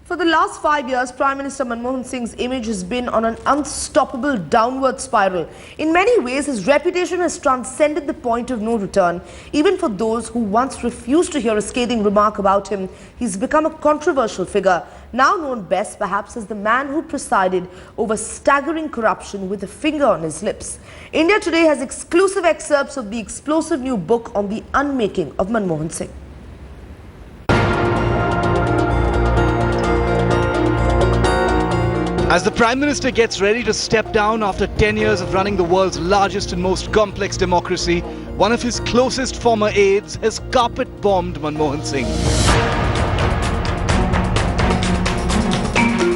For the last 5 years, Prime Minister Manmohan Singh's image has been on an unstoppable downward spiral. In many ways, his reputation has transcended the point of no return. Even for those who once refused to hear a scathing remark about him, he's become a controversial figure, now known best perhaps as the man who presided over staggering corruption with a finger on his lips. India Today has exclusive excerpts of the explosive new book on the unmaking of Manmohan Singh. As the Prime Minister gets ready to step down after 10 years of running the world's largest and most complex democracy, one of his closest former aides has carpet-bombed Manmohan Singh.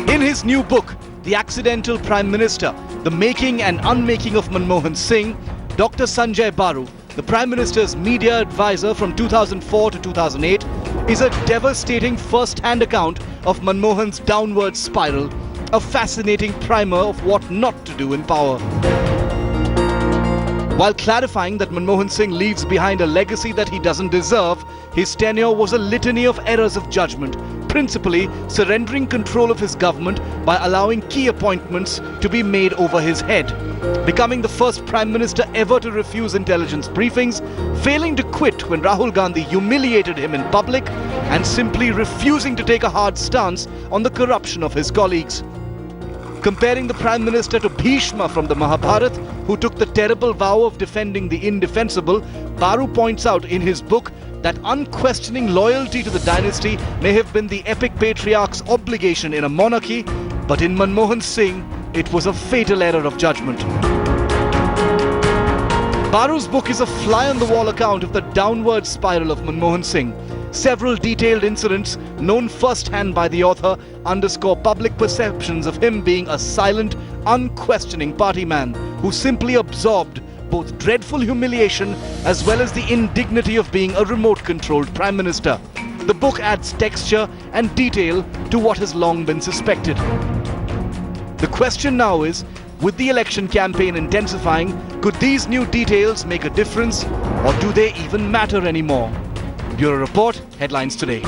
In his new book, The Accidental Prime Minister, The Making and Unmaking of Manmohan Singh, Dr. Sanjay Baru, the Prime Minister's media advisor from 2004 to 2008, is a devastating first-hand account of Manmohan's downward spiral, a fascinating primer of what not to do in power. While clarifying that Manmohan Singh leaves behind a legacy that he doesn't deserve, his tenure was a litany of errors of judgment, principally surrendering control of his government by allowing key appointments to be made over his head, becoming the first Prime Minister ever to refuse intelligence briefings, failing to quit when Rahul Gandhi humiliated him in public, and simply refusing to take a hard stance on the corruption of his colleagues. Comparing the Prime Minister to Bheeshma from the Mahabharata, who took the terrible vow of defending the indefensible, Baru points out in his book that unquestioning loyalty to the dynasty may have been the epic patriarch's obligation in a monarchy, but in Manmohan Singh, it was a fatal error of judgment. Baru's book is a fly-on-the-wall account of the downward spiral of Manmohan Singh. Several detailed incidents, known first-hand by the author, underscore public perceptions of him being a silent, unquestioning party man who simply absorbed both dreadful humiliation as well as the indignity of being a remote-controlled Prime Minister. The book adds texture and detail to what has long been suspected. The question now is, with the election campaign intensifying, could these new details make a difference, or do they even matter anymore? Bureau Report, Headlines Today.